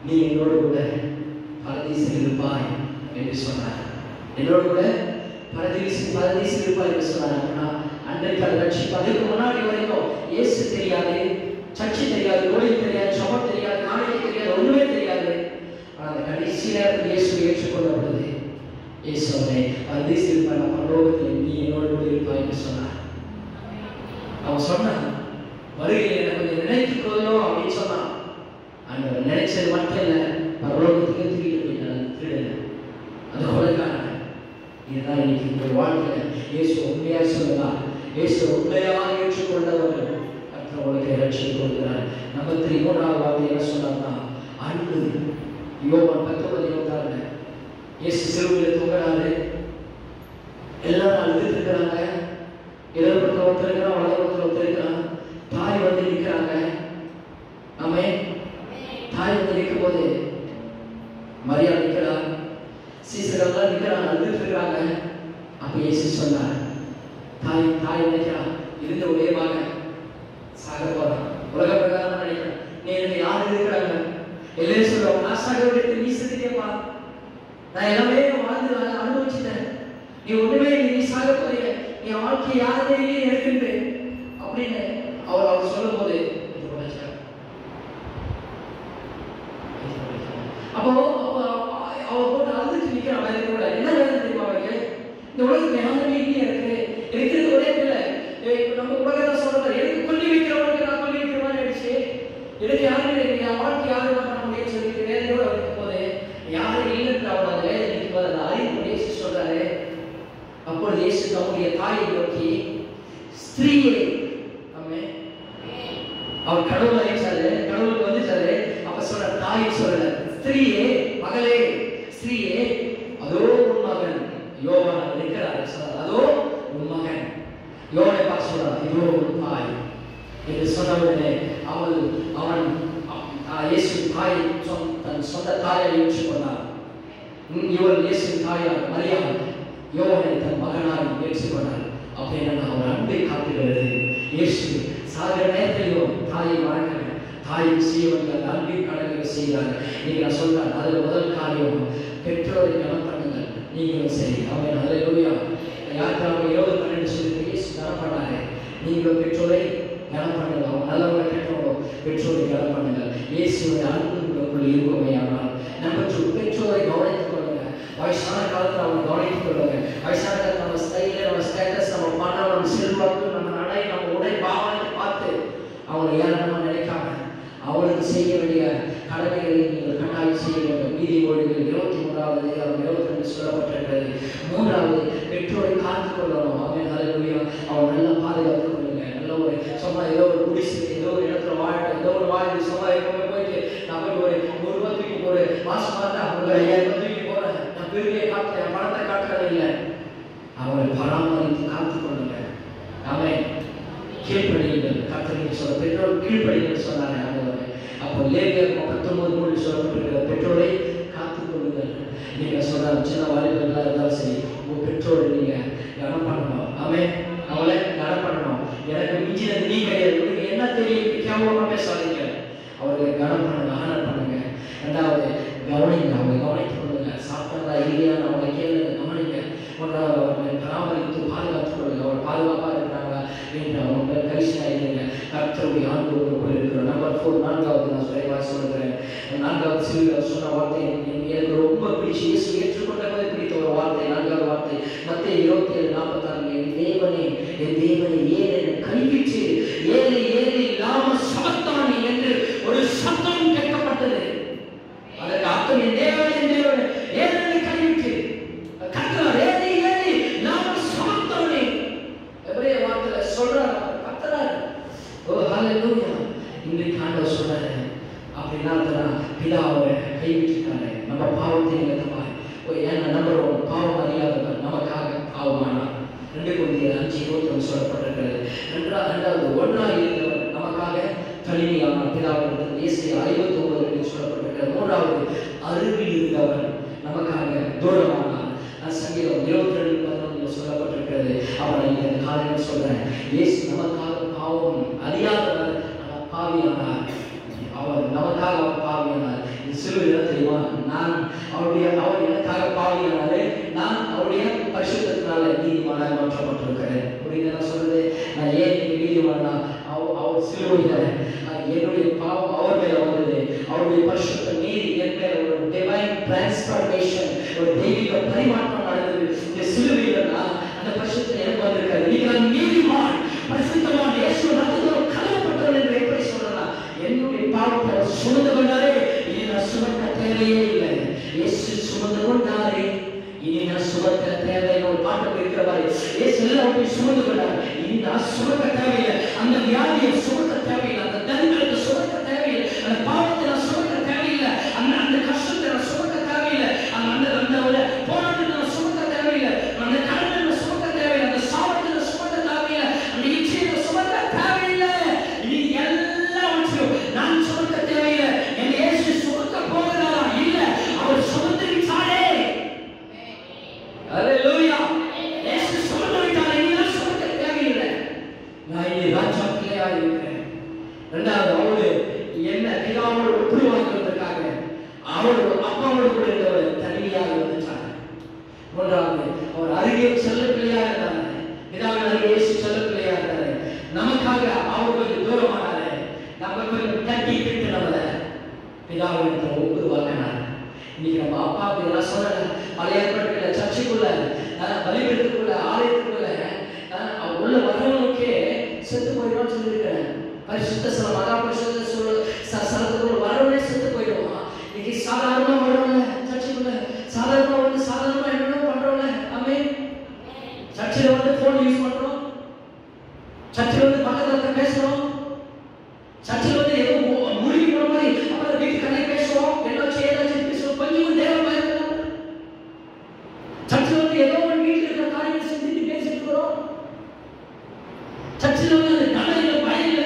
நீ என்னோடு கூட பரதீசில் இருப்பாய் என்று சொன்னார். என்னோடு கூட பரதீசில் இருப்பாய் என்று சொன்னார். அன்றைக்கு அதை ரட்சிப்பு. அதுக்கு முன்னாடி வரைக்கும் இயேசு தெரியாது, சர்ச்சை தெரியாது, கோயில் தெரியாது, சபம் தெரியாது, காணிக்கை தெரியாது, ஒண்ணுமே தெரியாது. ஆனால் அந்த கடைசி நேரத்தில் இயேசு ஏற்றுக்கொள்ள பொழுது இயேசு அவனை பரதீசில் இருப்பாய், பரலோகத்தில் நீ என்னோடு கூட இருப்பாய் என்று சொன்னார். அவன் சொன்னான், வருகையில் எனக்கு கொஞ்சம் நினைத்துக் கொள்ளணும் அப்படின்னு சொன்னான். அந்த நினைச்சது மட்டும் இல்லை, பரலோகத்துக்கு தூக்கிட்டு போயிட்டான். திருடல அந்த கொலைக்காரன். இதுதான் இன்னைக்கு இந்த வாழ்க்கையில இயேசு உண்மையா சொல்லலாம். இயேசு உண்மையாக ஏற்றுக்கொண்டவர்கள் கர்த்தர் உலகை ரட்சித்துக் கொள்கிறார். நம்பர் 3 மூன்றாவது வார்த்தை என்ன சொன்னார்னா அன்பு. யோவான் 19:26 இயேசு சிலுவையில் தொங்கினாரு. எல்லாரும் அழுதுட்டு இருக்கிறாங்க. இடது பக்கம் ஒருத்தர் இருக்கிறான், வலது பக்கம் ஒருத்தர் இருக்கிறான். தாய் வந்து நிற்கிறாங்க. ஆமென். தாய் வந்து நிற்கும் போது மரியா நிற்கிறார், சீசரெல்லாம் நிற்கிறாங்க, அழுதுட்டு இருக்கிறாங்க. அப்ப இயேசு சொன்னார், தாய் நினைக்கிறான், இருந்த ஒரே மகன் சாக போறான், உலக பிரகாரம் நினைக்கிறான். நீ எனக்கு யாரு இருக்கிறாங்க? எல்லாரும் சொல்லுவாங்க, நான் சாக விட்டு நீ செத்துட்டேப்பா, நான் எல்லாமே வாழ்ந்து அனுபவிச்சுட்டேன், நீ ஒண்ணுமே நீ சாக போறீங்க, நீ வாழ்க்கை யாருமே இருக்குன்னு அப்படின்னு அவர் சொல்லும் போது அப்போ அவர் போட்டு அழுதுட்டு நிற்கிறான். என்ன வேலை தெரியுமா அவருக்கு? இந்த உலகத்துல யாருமே இல்லையா இருக்கு, இருக்கிறது ஒரே பிள்ளை. நம்ம உலகத்தான் சொல்றாரு, எனக்கு கொல்லி வைக்கிறவனுக்கு நான் கொல்லி வைக்கிற மாதிரி ஆயிடுச்சு, எனக்கு யாருமே என் வாழ்க்கை யாரும் பண்ண முடியும்னு சொல்லிட்டு வேலையோடு இருக்கும் போது யாரும் இல்லைன்னு அவன் அந்த வேலை நிற்கும் போது அந்த அறிவு இயேசு சொல்றாரு. அப்பொழுது இயேசு தம்முடைய தாயை நோக்கி, ஸ்திரீயே, அவர் கடவுள் அறிவிச்சாரு, கடவுளுக்கு வந்துச்சாரு. அப்ப சொல்ற தாயை சொல்ற, ஸ்திரீயே, மகளே, ஸ்திரீயே, அதோ உன் மகன். யோவான் இருக்கிறார், அதோ உன் மகன். யோவானை பார்த்து சொல்றார், இதோ உன் தாய் என்று சொன்னவுடனே அவன் இயேசு தாய் தன் சொந்த தாயை ஏற்றுக்கொண்டார். இவர் இயேசு தாயார் மரியாள் யோவானை தன் மகனாய் ஏற்றுக்கொண்டார். அப்படின்னு அவர் அன்பை காட்டுகிறது. இயேசு சாகிற நேரத்திலையும் தாயை வணங்குங்க, தாயும் செய்யவர்கள் அன்பின் கடமைகளை செய்கிறாங்க. நீங்க நான் சொல்றேன், அதுல முதல் காரியம் பெற்றோரை கனம் பண்ணுங்கள். நீங்களும் சரி, அவன் அல்லேலூயா. யாத்திராம 20:12 சொல்லி இயேசு கனம் பண்ணாரு. நீங்களும் பெற்றோரை கனம் பண்ணுங்க. அவங்க நல்லவங்க கெட்டவங்க பெற்றோரை கனம் பண்ணுங்கள். இயேசுடைய அன்பு உங்களுக்குள் இருக்குமையானால் நம்பர் 2, பெற்றோரை கவனித்துக் கொள்ளுங்க. வயசான காலத்தில் அவங்க கவனித்துக் கொள்ளுங்க. வயசான காலத்தில் நம்ம ஸ்டைல, நம்ம ஸ்டேட்டஸ், நம்ம பணம், நம்ம செல்வாக்கு, நம்ம நடை, நம்ம உடை பாவனை பார்த்து அவங்களை ஏராளமாக நினைக்காம அவளுக்கு செய்ய வேண்டிய கடமைகளை நீங்கள் கட்டாயம் செய்ய வேண்டும். நீதிமொழிகள் 23வது அதிகாரம் 22 சொல்லப்பட்டிருக்கிறது. 3வது, பெற்றோரை காத்துக் கொள்ளணும். அவன் அல்லேலூயா. அவன் நல்லா பாதுகாத்துக் கொள்ளுங்க. நல்ல ஒரு சும்மா ஏதோ ஒரு குடிசை, ஏதோ ஒரு இடத்துல வாழ்க்கை, ஏதோ ஒரு வாழ்க்கை சும்மா எப்பவுமே போயிட்டு நமக்கு ஒரு ரூபாய்க்கு ஒரு மாசம் பார்த்தா அவங்க 5000 ரூபாய்க்கு போறேன், நான் பெருமையை காட்டுறேன், பணத்தை காட்டுறது இல்லை. அவரை பராமரித்து காத்துக் கொள்ளுங்க. அவன் கீழ்ப்படியுங்கள். கர்த்தருக்கு சொல்ல பெற்றோர் கீழ்ப்படியுங்கள் சொன்னாங்க. அப்போ லேவியர் 19:3 சொல்லப்பட்டிருக்கிற பெற்றோரை காத்துக் கொள்ளுங்கள். நீங்க சொல்ற சின்ன வாலிபர்களா இருந்தாலும் சரி, உங்க பெற்றோரை நீங்க கனம் பண்ணணும். அவன் அவளை கனம் பண்ணணும். எனக்கு மிஞ்சினது நீ கிடையாது, உங்களுக்கு என்ன தெரியும், கேவலமா பேசாதீங்க. அவர்களை கனம் பண்ணுங்க, ஆனர் பண்ணுங்க. 2வது, கவனிங்க, அவங்களை கவனித்துக் கொள்ளுங்க. சாப்பிட்டா இல்லையான்னு அவங்களை கேளுங்க, கவனிங்க. 1வது, அவர்களை பராமரித்து பாதுகாத்துக் கொள்ளுங்க. அவர் பாதுகாப்பா இருக்கிறாங்களா என்று அவங்க கரிசனா இல்லைங்க. கர்த்தருடைய ஆண்டு இருக்கிறோம். நம்பர் 4, 4வது நான் சொல்லுகிறேன். 4வது சிலுவையில் சொன்ன வார்த்தை எனக்கு ரொம்ப பிடிச்சி, இயேசு ஏற்றுக்கொண்ட போது பிடித்த ஒரு வார்த்தை. 4வது வார்த்தை மத்தேயு 27:46, என் தேவனே, என் தேவனே, ஏன் என்னை கைவிட்டு, ஏழை ஏழை லாம சபத்தானி என்று ஒரு சத்தம் கேட்கப்பட்டது. அதற்கு அர்த்தம், என் தேவனே, என் தேவனே, ஏன் என்னை கைவிட்டு கர்த்தர் ஏழை ஏழை லாம சபத்தானி எபிரேய வார்த்தையில சொல்றார், கர்த்தர். ஓ ஹalleluya. இன்றைக்கு ஆண்டவர் சொல்றாரு, அப்படின்னா பிதாவை கைவிட்டுட்டாரு, நம்ம பாவத்தை நிமித்தமாய். ஏன்னா நம்பர் 1, பாவம் அறியாதவர் நமக்காக பாவமானார். 2 கொரிந்தியர் 5:21 சொல்லப்பட்டிருக்கிறது. 2வது, ஒன்றாக இருக்கிறவர் நமக்காக தனிமையானார் பிதாவிடத்தில். ஏசாயா 59:2 சொல்லப்பட்டிருக்கிறது. 3வது, அருகில் இருந்தவர் நமக்காக தூரமானார். சங்கீதம் 22:11 சொல்லப்பட்டிருக்கிறது. அவரை இந்த காலையில் சொல்றேன், இயேசு நமக்காக பாவம் அறியாதவர், பாவியானார். அவர் நமக்காக அவர் பாவியானார். இந்த சிலுவை அவர் எனக்காக பாவியானாரு, நான் அவருடைய பரிசுத்தத்தினால நீதிமானாக மாற்றப்பட்டிருக்கிறேன். புரியுது நான் சொல்றது? நான் ஏன் நீதிமானா? அவர் சிலுவையில என்னுடைய பாவம் அவர் மேல வந்தது, அவருடைய பரிசுத்த நீதி என் மேல ஒரு டிவைன் டிரான்ஸ்ஃபர்மேஷன், ஒரு தெய்வீக பரிமாற்றம் நடந்தது. இந்த சிலுவையில அந்த பரிசுத்தம் எனக்கு வந்திருக்காது. நீங்கள் நீதிமான், பரிசுத்தவான், இயேசு ரத்தத்தால் கழுவப்பட்டவர் என்று எப்படி சொல்லலாம்? என்னுடைய பாவத்தை சுமந்து கொண்டாரே, இனி நான் சுமக்க தேவையே இல்லை. இயேசு சுமந்து கொண்டாரே, இனி நான் சுமக்க தேவையில்லை. ஒரு பாட்டு இருக்கிறவாறு இயேசு எல்லாத்தையும் சுமந்து கொண்டார், இனி நான் சுமக்க தேவையில்லை. அந்த வியாதியை சுமக்க தேவையில்லை, அந்த தரித்திரத்தை சுமக்க தேவையில்லை, அந்த பாவத்தை நான் சுமக்க தேவையில்லை, அந்த கஷ்டத்தை நான் சுமக்க தேவையில்லை, அந்த போராட்டத்தை நான் சுமக்க தேவையில்லை, அந்த கடனை நான் சுமக்க தேவையில்லை, அந்த சாபத்தை நான் சுமக்க தேவையில்லை, அந்த இச்சையை நான் சுமக்க தேவையில்லை. இனி எல்லாவற்றையும் நான் சுமக்க தேவையில்லை. என் இயேசு சுமக்க போகிறாரா? இல்லை, அவர் சுமந்து விட்டாரே. அல்லேலூயா. இயேசு சுமந்து விட்டாரே, இனி நான் சுமக்க தேவையில்லை. நான் இனி ராஜா பிள்ளையா இருக்கிறேன். இரண்டாவது, அவரு என்ன பிதாவோடு ஒப்புரவாக்குவதற்காக அவர் அப்பாவோடு கூட இருந்தவர் தனியாக வந்துட்டார். மூன்றாவது, அவர் அருகே செல்ல பிள்ளையா இருந்தார். பிதாவின் அருகே இயேசு செல்ல பிள்ளையா இருந்தார். நமக்காக அவர் கொஞ்சம் தூரமானாரு, நம்ம கொஞ்சம் தட்டி விட்டு நம்மளை பிதாவின் ஒப்புரவாக்கினார். இன்னைக்கு நம்ம அப்பாவுக்கு இதெல்லாம் சொல்லல. பழைய ஏற்பாட்டுல சர்ச்சுக்குள்ள, பலிபீடத்துக்குள்ள, ஆலயத்துக்குள்ள உள்ள வரவனுக்கே செத்து போயிடுவான்னு சொல்லியிருக்கிறேன். பரிசுத்த ஸ்தலம், மகா பரிசுத்த ஸ்தலத்துக்குள்ள வரவனே செத்து போயிடுவான். இன்னைக்கு சாதாரணமா வரவங்க சர்ச்சுக்குள்ள சாதாரணமா வந்து சாதாரணமா என்ன பண்றவங்க? ஆமென். சர்ச்சில் வந்து போன் யூஸ் பண்றோம், சர்ச்சில் வந்து பக்கத்துல பேசுறோம், சர்ச்சில் வந்து ஏதோ முழுகி போற மாதிரி அப்புறம் வீட்டு கதை பேசுவோம், ஏதாச்சும் பேசுவோம், கொஞ்சம் தேவை பயன்படுத்த சர்ச்சில் வந்து ஏதோ ஒரு வீட்டில் இருக்கிற காரியத்தை செஞ்சுட்டு பேசிட்டு இருக்கிறோம். சர்ச்சில் வந்து அந்த கதையில பயன்ல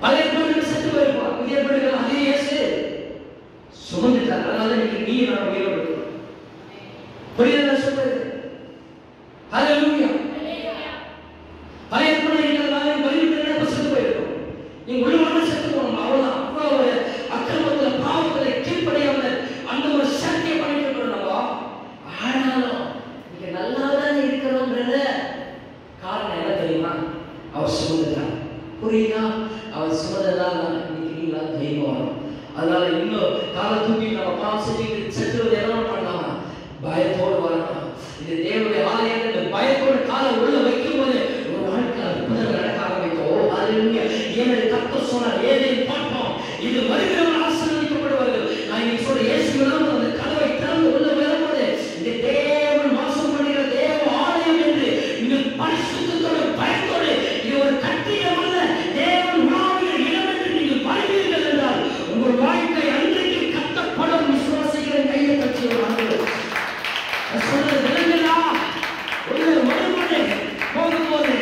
பழைய ஏற்பாடுகள் செத்து போயிருப்போம், புதிய ஏற்பாடுகள் அதே இயேசு சுமந்துட்டார். அதனால இன்னைக்கு நீ நான் உயிரோடு இருக்கிறோம். புரியுதா சொல்றது? ஹல்லேலூயா. பழைய ஏற்பாடு இருக்கிறதால பலிபீடத்துல செத்து போயிருக்கோம். நீங்க உள்ளமான செத்து போகணும், அவ்வளவுதான். அவ்வளவு அக்கிரமத்துல பாவத்துல கீழ்ப்படியாம அந்த ஒரு சக்தியை பண்ணிட்டு இருக்கிறோம் நம்ம. ஆனாலும் நீங்க நல்லா தான் இருக்கிறோம்ன்றத காரணம் என்ன தெரியுமா? அவர் சுமந்துட்டார். புரியுதா? அவர் சுமந்ததால் இன்னைக்கு நீங்களா தைரியம் வரும். அதனால இன்னும் காலை தூக்கி நம்ம பாவம் செஞ்சு செத்துவது என்ன பண்ணலாம்? பயத்தோடு வரணும். இது தேவனுடைய ஆலயத்தில் இந்த பயத்தோடு காலை உள்ள வைக்கும் போது ஒரு வாழ்க்கை அற்புதம் நடக்க ஆரம்பிக்கும். அல்லேலூயா. ஏனென்று கர்த்தர் சொன்னார், ஏதேன் பார்ப்போம், இது வருகிறவர்கள் ஆசீர்வதிக்கப்படுவார்கள். நான் இன்னைக்கு சொல்ற இயேசுவிடம் அந்த கதவை திறந்து உள்ள வரும்போது இந்த தேவன் வாசம் பண்ணுகிற தேவ ஆலயம் என்று இந்த பரிசுத்தத்தோடு பயத்தோடு இது ஒரு கட்டிடம் அல்ல, தேவன் உலாவுகிற இடம் என்று நீங்கள் வருவீர்கள் என்றால் உங்கள் வாழ்க்கை அன்றைக்கு கட்டப்படும். விசுவாசிக்கிற கையை கட்சி சொல்றது விளங்குதா? உள்ள வரும்போது போகும்போது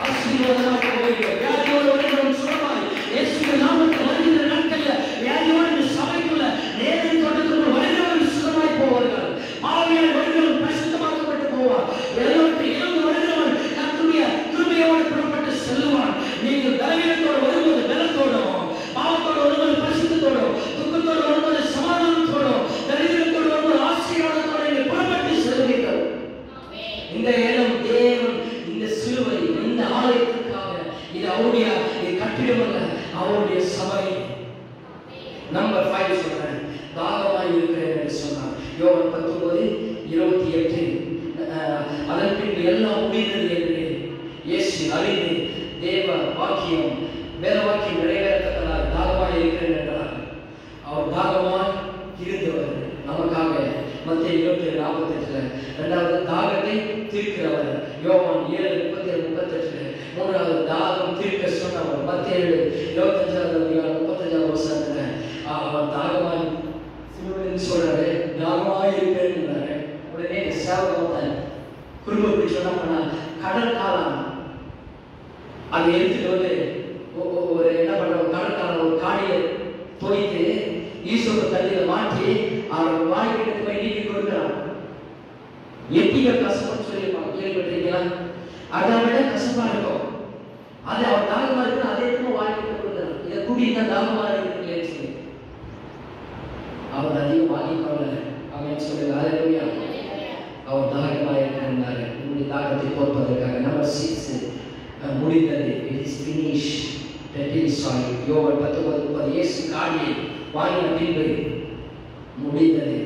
ஆசீர்வாதமாக போகிறோம். வியாதியோடு வருகிறோம் சுகமாய் இயேசுவின் நாமத்தில் வருகிற நாட்களில் வியாதியோடு இந்த சபைக்குள்ள நேரில் தொடர்ந்து வருகிறவர்கள் சுகமாய் போவார்கள். ஆவியால் வருகிறவர்கள் பரிசுத்தமாக்கப்பட்டு போவார். எல்லாவற்றையும் இழந்து வருகிறவன் கர்த்தருடைய கிருபையோடு புறப்பட்டு செல்லுவான். நீங்கள் பலவீனத்தோடு வரும்போது பலத்தோடும், பாவத்தோடு வரும்போது பரிசுத்தத்தோடும், துக்கத்தோடு வரும்போது சமாதானத்தோடும், தரித்திரத்தோடு வரும்போது ஆசீர்வாதத்தோடு நீங்கள் புறப்பட்டு செல்வீர்கள். இந்த இடம் தேவன் இந்த சிலுவை இந்த ஆலயத்திற்காக, இது அவருடைய கட்டிடம் அல்ல, அவருடைய சபை. நம்பர் 5 சொல்றேன், தாகமாய் இருக்கிறேன் என்று சொன்னார். யோவான் 19:28. அதன் பின்பு எல்லாம் முடிந்தது என்று இயேசு அறிந்து தேவ வாக்கியம் வேத வாக்கியம் நிறைவேறத்தக்கதாய் தாகமாய் இருக்கிறேன் என்றார். அவர் தாகமாய் இருந்தவர் நமக்காக. மத்தேயு 27:48. இரண்டாவது தாகத்தை தீர்க்கிறவர் யோவான் 7:37-38. மூன்றாவது தாகம் தீர்க்க சொன்னவர் மத்தேயு 25:35. அவர் தாகமாய் சிலுவையில் சொல்றாரு, தாகமாய் இருக்கிறேன். உடனே சேவகன் குடும்பத்தை சொன்னா கடல் காலம் அதை எடுத்துட்டு வந்து ஒரு என்ன பண்ற கடல் காலம் ஒரு காடியை தோய்த்து ஈஸ்வர தண்ணியில மாற்றி அவர் வாய்க்கிட்டு போய் நீக்கி கொடுக்கிறான். எட்டிக கசப்புன்னு சொல்லியிருப்பாங்க, கேள்விப்பட்டிருக்கீங்களா? அதை விட கசப்பா இருக்கும். அது அவர் தாகமா இருக்கு, அதே வாய்க்கிட்டு கொடுக்கிறான். இதை கூடி தான் தாகமா இருக்கு. அவர் அதிகம் வாங்கிக்கொள்ள அவன் சொல்லுங்க ஹல்லேலூயா. அவர் தாகமாக இருக்கிறார். உங்களுடைய தாகத்தை போக்குவதற்காக. நம்பர் 6 முடிந்தது. It is finished. That is sorry. யோவான் 19:30 இயேசு காடியை வாங்கின பின்பு முடிந்தது.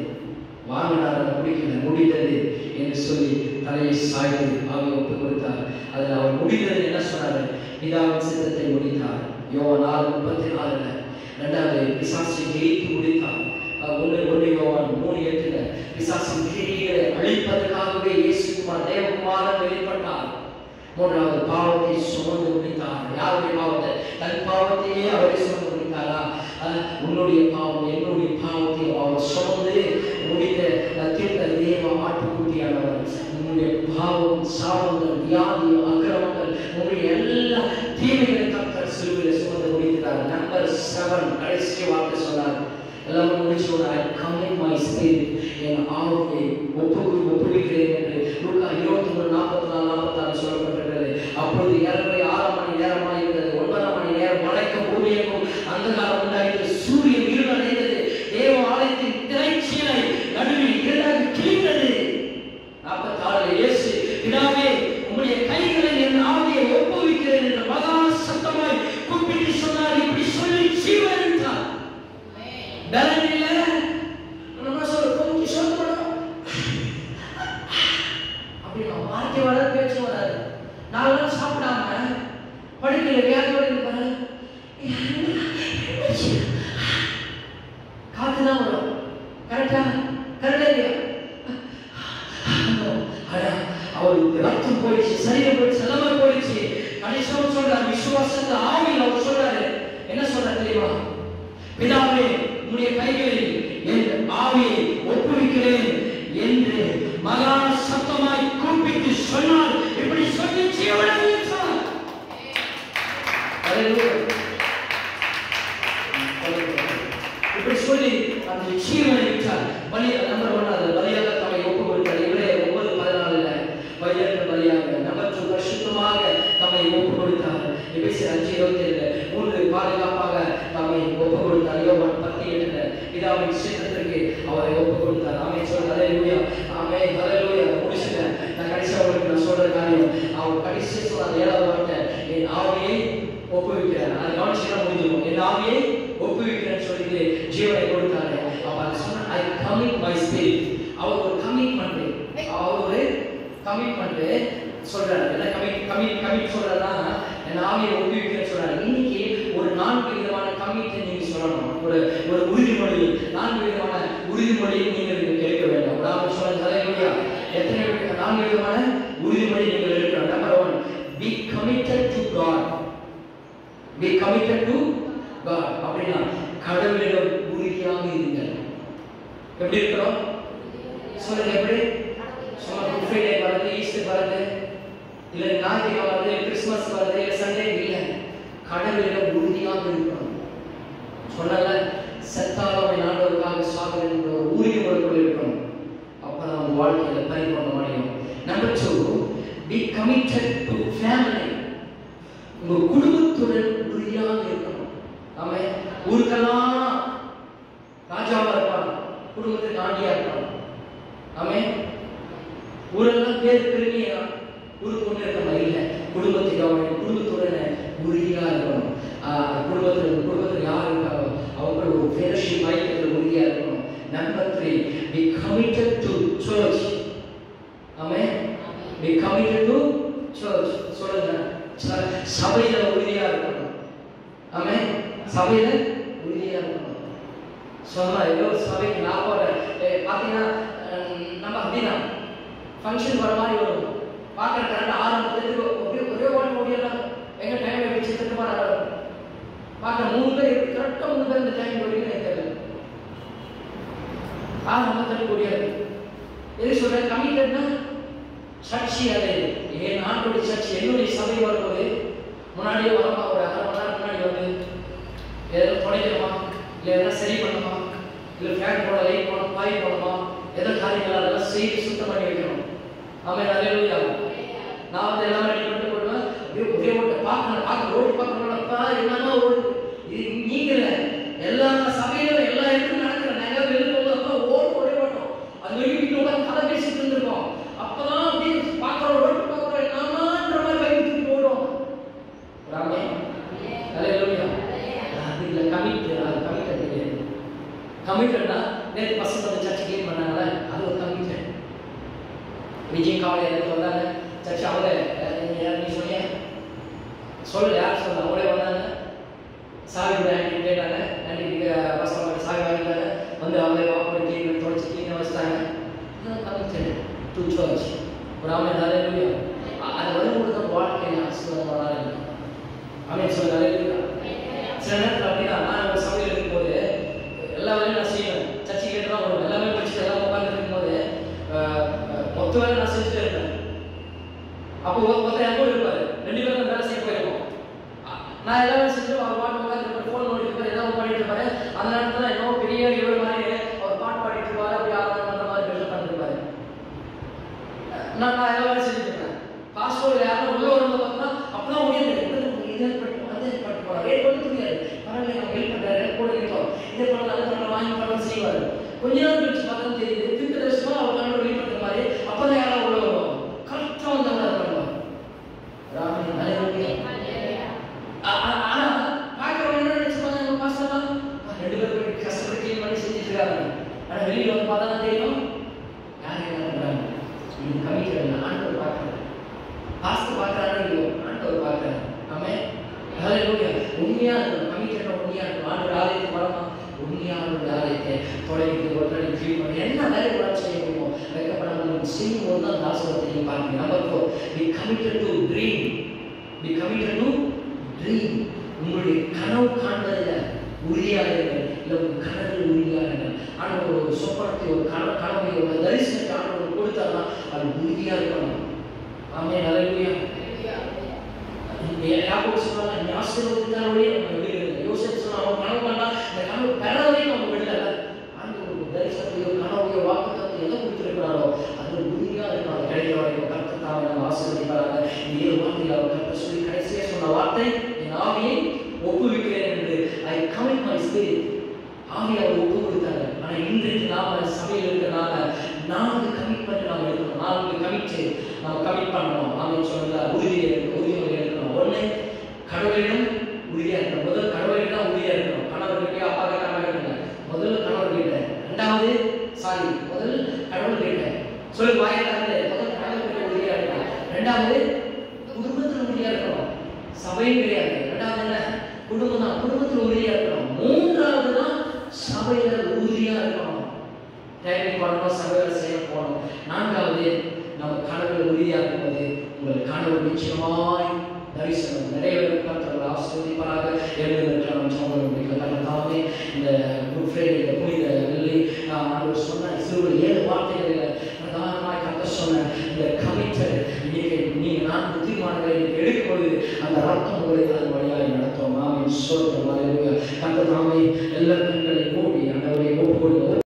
வாங்கினார், முடிக்கல, முடிந்தது என்று சொல்லி தலையை சாய்த்து ஆவியை ஒப்புக் கொடுத்தார். அதில் அவர் முடிந்தது என்ன சொன்னார்? பிதாவின் சித்தத்தை முடித்தார். யோவான் 4:34 இரண்டாவது பிசாசை ஜெயித்து முடித்தார். ஒன்று யோவான் 3:8 பிசாசின் கிரியைகளை அழிப்பதற்காகவே இயேசுகுமார் தேவகுமாரன் வெளிப்பட்டார். மூன்றாவது பாவத்தை சுமந்து முடித்தார். யாருடைய பாவத்தை? தன் பாவத்தையே அவரை சுமந்து முடித்தாரா? உன்னுடைய பாவம் என்னுடைய பாவத்தை அவர் சுமந்து முடித்த தீர்த்த தேவ ஆட்டுக்குட்டியானவர். உன்னுடைய பாவம், சாபங்கள், வியாதி, அக்கிரமங்கள், உங்களுடைய எல்லா தீமைகளை கர்த்தர் சிலுவையில் சுமந்து முடித்தார். நம்பர் 7 கடைசி வார்த்தை சொன்னார். எல்லாரும் முடிச்சு I commit my spirit, என் ஆவியை ஒப்புவிக்கிறேன் என்று லூக்கா 23:44 சொல்லப்பட்டிருக்கிறது. அப்பொழுது ஏறக்குறைய 6 மணி நேரமாக இருந்தது. 9 மணி நேரம் வடக்கும் பூமியக்கும் அந்தகாரம் உண்டாயிற்று. சூரியன் இருளடைந்தது. தேவ ஆலயத்தின் திரைச்சீலை நடுவில் இரண்டாக கிழிந்தது. 46 இயேசு பிதாவே உம்முடைய கைகளில் என் ஆவியை ஒப்புவிக்கிறேன் என்று மகா சத்தமாய் கூப்பிட்டு சொன்னார். இப்படி சொல்லி ஜீவன் என்றார். பலன் இல்ல, நம்ம சொல்ல கொஞ்சம் சொல்லணும் அப்படின்னு வார்த்தை வராது, பேச்சு வராது. 4 நாள் சாப்பிடாம படுக்கையில வியாதியோட இருப்பாரு. காத்துதான் வரும். கரெக்டா இல்லையா? அவருக்கு ரத்தம் போயிடுச்சு, சரீரம் போயிடுச்சு, எல்லாமே போயிடுச்சு. கடைசியாக சொல்றாரு விசுவாசத்தை ஆவியில் அவர் சொல்றாரு. என்ன சொல்றாரு தெரியுமா? பிதாவே உம்முடைய கைகளில் என் ஆவியை ஒப்புவிக்கிறேன் என்று மகா சத்தமாய் கூப்பிட்டு சொன்னார். இப்படி சொல்லி ஜீவனை விட்டார். இப்படி சொல்லி அந்த ஜீவனை விட்டார். பலியாக நம்பர் 1 பலியாக தம்மை ஒப்புக் கொடுத்தார். இவரே 9:14 பலியாக நம்பர் 2 பரிசுத்தமாக தம்மை ஒப்புக் கொடுத்தார். எபேசியர் 5:27 3 பாதுகாப்பாக தம்மை ஒப்புக் கொடுத்தார். யோவான் 10:8 பிதாவின் சித்தத்திற்கு அவரை ஒப்புக் கொடுத்தார். ஆமென் சொல்லுங்க ஹல்லேலூயா. ஆமென் ஹல்லேலூயா. முடிச்சிட்டேன். நான் கடைசியா உங்களுக்கு நான் சொல்ற காரியம், அவர் கடைசியா சொன்ன 7வது வார்த்தை என் ஆவியை ஒப்புவிக்கிறார். அது கவனிச்சுதான் முடிஞ்சிடும். என் ஆவியை ஒப்புவிக்கிறேன்னு சொல்லிட்டு ஜீவனை கொடுத்தாரு. அப்ப அது சொன்ன I commit my spirit. அவர் ஒரு கமிட்மெண்ட், அவர் ஒரு கமிட்மெண்ட் சொல்றாரு. என்ன கமிட் சொல்றதுனா என் ஆவியை ஒப்புவிக்கிறேன்னு சொல்றாரு. இன்னைக்கு ஒரு 4 விதமான கமிட்டை நீங்க சொல்லணும். ஒரு உறுதிமொழி, 4 விதமான உறுதிமொழியை நீங்க எடுக்க வேண்டும். உதாரணம் சொல்லுங்க ஹல்லேலூயா. எத்தனை 4 விதமான உறுதிமொழி நீங்கள் எடுக்கணும். Number 1 be committed to God. be committed to God அப்படினா கடவுளிடம் உறுதியாக இருங்கள். எப்படி இருக்கணும் சொல்லுங்க? எப்படி சொல்லுங்க? குட் ஃப்ரைடே வருது, ஈஸ்டர் வருது, இல்ல ஞாயிற்றுக்கிழமை வருது, கிறிஸ்துமஸ் வருது, இல்ல சண்டே இல்ல, கடவுளிடம் உறுதியாக இருக்கணும். சொன்னல செத்தாலும் ஆண்டவருக்காக சாகுறேன் என்ற ஒரு உறுதிமொழிக்குள் இருக்கணும். அப்பதான் நம்ம வாழ்க்கையில பரிபூர்ணம் அடையும். Number 2 be committed to family. உங்க குடும்பத்துடன் உறுதியாக இருக்கணும். ஆமே ஊருக்கெல்லாம் ராஜாவா இருப்பான், குடும்பத்துக்கு ஆண்டியா இருப்பான். ஆமே ஊரெல்லாம் பேர் பெருமையா ஊருக்கு ஒண்ணு இருக்க மாதிரி இல்லை. குடும்பத்துடன் உறுதியா இருக்கணும். குடும்பத்துல யார் இருக்காரோ அவங்க ஒரு ஃபெலோஷிப் ஐக்கியத்தில் உறுதியா இருக்கணும். Number 3 be committed to church. ஆமே be committed to church. சொல்லுங்க சபையில உறுதியா இருக்கணும். ஆமே சபையில உறுதியா இருக்கணும். சொன்னா ஏதோ சபைக்கு நான் போறேன் பாத்தீங்கன்னா நம்ம அப்படின்னா ஃபங்க்ஷன் வர மாதிரி வரும். பார்க்குற கரெக்டாக ஆரம்பத்துக்கு ஒரே ஓடியெல்லாம் எங்க டைம் வச்சு திரும்ப பார்க்குற 3 பேர் கரெக்டாக 3 பேர் இந்த டைம் ஓடின்னு எனக்கு தெரியல. ஆரம்பத்தில் முடியாது. எது சொல்றேன்? கமிட்டட்னா சர்ச்சி. அது என் நாட்டுடைய சர்ச்சி என்னுடைய சபை வரும்போது முன்னாடியே வரமா ஒரு 1/2 மணி நேரம் முன்னாடி வந்து எதாவது துடைக்கணுமா, இல்லை எதனா சரி பண்ணணுமா, இல்லை ஃபேன் போட, லைட் போடணும், பாய் போடணுமா, எதோ காரியங்கள் அதெல்லாம் செய்து சுத்தம் பண்ணி வைக்கணும். ஆமென் ஹல்லேலூயா. நான் வந்து எல்லாம் ரெடி பண்ணிட்டு போடுவேன். ஒரே ஓட்ட பார்க்க ரோடு பார்க்கணும்ப்பா என்னன்னா ஒரு இது நீங்க எல்லா சபையிலும் எல்லா இடத்துலையும் நடக்கிற நாங்கள் வெளியே கமிட்டட்னா நேற்று பசங்க வந்து சர்ச்சை க்ளீன் பண்ணாங்களே, அது ஒரு கமிட்டட். விஜய் காவலை எனக்கு வந்தாங்க சர்ச்சை, அவங்க நீ சொன்னியா சொல்லு, யார் சொல்ல, அவங்களே வந்தாங்க. சாவி ஆண்டி கேட்டாங்க, ஆண்டி பசங்க சாவி வாங்கிட்டாங்க, வந்து அவங்களே வாப்போட க்ளீன் பண்ணி தொடச்சி க்ளீனாக வச்சுட்டாங்க. இதுதான் கமிட்டட் டு சர்ச். ஒரு ஆமாம் நிறைய அது வரும்போது தான் வாழ்க்கையில் ஆசீர்வாதமாக இருக்கும். ஆமாம் சொல்ல நிறைய சில நேரத்தில் அப்படின்னா நான் ஒரு சமையல் இருக்கும்போது எல்லா வேலையும் நான் செய்வேன். சர்ச்சை கேட்டு தான் வருவேன். எல்லாமே படிச்சுட்டு எல்லாம் உட்காந்து இருக்கும்போது மொத்த வேலை நான் செஞ்சுட்டே இருப்பேன். அப்போ ஒருத்தர் என் கூட இருப்பாரு, 2 பேரும் வேலை செய்ய போயிருக்கோம். நான் எல்லா வேலை செஞ்சுட்டு அவர் பாட்டு உட்காந்து ஃபோன் நோட்டிருப்பாரு, ஏதாவது பாடிட்டு இருப்பாரு. அந்த நேரத்தில் என்னவோ பெரிய இவர் மாதிரி அவர் பாட்டு பாடிட்டு இருப்பாரு, அப்படி ஆராதனை பண்ணுற மாதிரி பெருசாக பண்ணிருப்பாரு. நான் எல்லா வேலை செஞ்சுட்டு இருப்பேன். பாஸ்போர்ட் யாரும் உள்ள வரும்போது பார்த்தோம்னா அப்பதான் முடியாது, இதே பட்டு அதே பட்டு போறாரு, ரேட் பண்ண தெரியாது, பரவாயில்ல நம்ம ஹெல்ப் பண்றாரு, கூட இருக்கோம், இதே பண்ணல அதை பண்ண வாங்கி பண்ண செய்வாரு. கொஞ்ச நேரம் கழிச்சு பார்த்தா தெரியுது திருத்த வருஷமா அவர் கண்ணோட வெளி பண்ற மாதிரி. அப்பதான் யாராவது உள்ள வருவாங்க, கரெக்டா வந்த மாதிரி பண்ணுவாங்க. ஆனா பாக்கிறவங்க என்ன நினைச்சுப்பாங்க, நம்ம பாஸ்டர் 2 பேரும் கஷ்டப்பட்டு கிளீன் பண்ணி செஞ்சுட்டு இருக்காங்க. ஆனா வெளியில வந்து பார்த்தா தான் தெரியும் யார் என்ன பண்றாங்க. இது கமிட்டட். ஆண்டவர் பார்க்கறாரு, பாஸ்டர் பார்க்கறாரு இல்லையோ, ஆண்டவர் பார்க்கறாரு. ஆமென், ஹல்லேலூயா. உண்மையா இருக்கணும், கமிட்டட் உண்மையா இருக்கணும். ஆண்டவர் ஆலயத்துக்கு வரமா, உண்மையான ஆலயத்தை தொலைவிட்டு ஒற்றடி கிளீன் பண்ணி என்ன வேலை கூட செய்ய முடியுமோ வைக்கப்படாமல் செய்யும்போது தான் ஆசீர்வாதத்தை நீங்க பார்ப்பீங்க. Number 4, be committed to dream. Be committed to dream. உங்களுடைய கனவு காண்பதில் உறுதியாக இருங்கள், இல்லை உங்கள் கனவு உறுதியாக இருங்கள். ஆண்டவர் ஒரு சொப்பனத்தை, ஒரு கனவை, ஒரு தரிசனத்தை ஆண்டவர் கொடுத்தாருன்னா அது உறுதியாக இருக்கணும். ஆமென், ஹல்லேலூயா. யாக்கோபு சொல்றாங்க, நீ ஆசீர்வதித்தாலே நம்ம விடுகிறது. யோசேப்பு சொன்னா அவன் கனவு கண்டா இந்த கனவு பெறவே நம்ம விடல. ஆண்டவர் ஒரு தரிசனத்தையோ கனவையோ வாக்குத்தத்தத்தை எதை கொடுத்திருக்கிறாரோ அது உறுதியாக இருக்கணும். அது கிடைக்கிற வரைக்கும் கர்த்தர் தாமே நம்ம ஆசீர்வதிப்பாராங்க. இந்த 7 வார்த்தைகள் அவர் கர்த்தர் சொல்லி கடைசியா சொன்ன வார்த்தை, என் ஆவியை ஒப்புவிக்கிறேன் என்று. ஐ கமிட் மை ஸ்பிரிட். ஆவியை அவர் ஒப்பு கொடுத்தாங்க. ஆனா இன்றைக்கு நாம சபையில் இருக்கிறனால 4 கமிட்மெண்ட் நாம எடுக்கணும். 4 கமிட் பண்ணணும். நாம சொன்னல உறுதிமொழி எடுக்கணும். 1, கடவுளிடம் உறுதியா இருக்கணும். முதல் கடவுளிடம் உறுதியா இருக்கணும். கணவர்கிட்ட அப்பா கிட்ட அம்மா கிட்ட முதல்ல கணவர்கிட்ட, முதல் கடவுள்கிட்ட சொல்லு வாயிலாக முதல் கடவுள்கிட்ட உறுதியா இருக்கணும். 2வது குடும்பத்தில் உறுதியா இருக்கணும். சபையும் கிடையாது. 2வது என்ன, குடும்பம் தான். குடும்பத்தில் உறுதியா இருக்கணும். 3வது தான் சபையில உறுதியா இருக்கணும். டைமிங் பண்ணணும், சபையில செய்ய போகணும். 4வது நம்ம கனவுல உறுதியாக இருக்கும்போது உங்கள் கனவு நிச்சயமாய் தரிசனம் நிறைவேறும். கர்த்தர் ஆசீர்வதிப்பாராக. எழுந்திருக்கலாம் தாமே இந்த குட் ஃப்ரைடே புனித வெள்ளி ஆண்டவர் சொன்ன சிறு 7 வார்த்தைகளில் பிரதானமாய் கர்த்தர் சொன்ன இந்த கமிட்டட். இன்னைக்கு நீங்க 4 தீர்மானங்களை எடுக்கும்போது அந்த ரத்தம் உங்களை அதன் வழியாக நடத்தும். ஆமென், ஸ்தோத்திரம், ஹல்லேலூயா. கர்த்தர் தாமே எல்லா கண்களை மூடி ஆண்டவரை ஒப்புக்கொள்ளுங்கள்.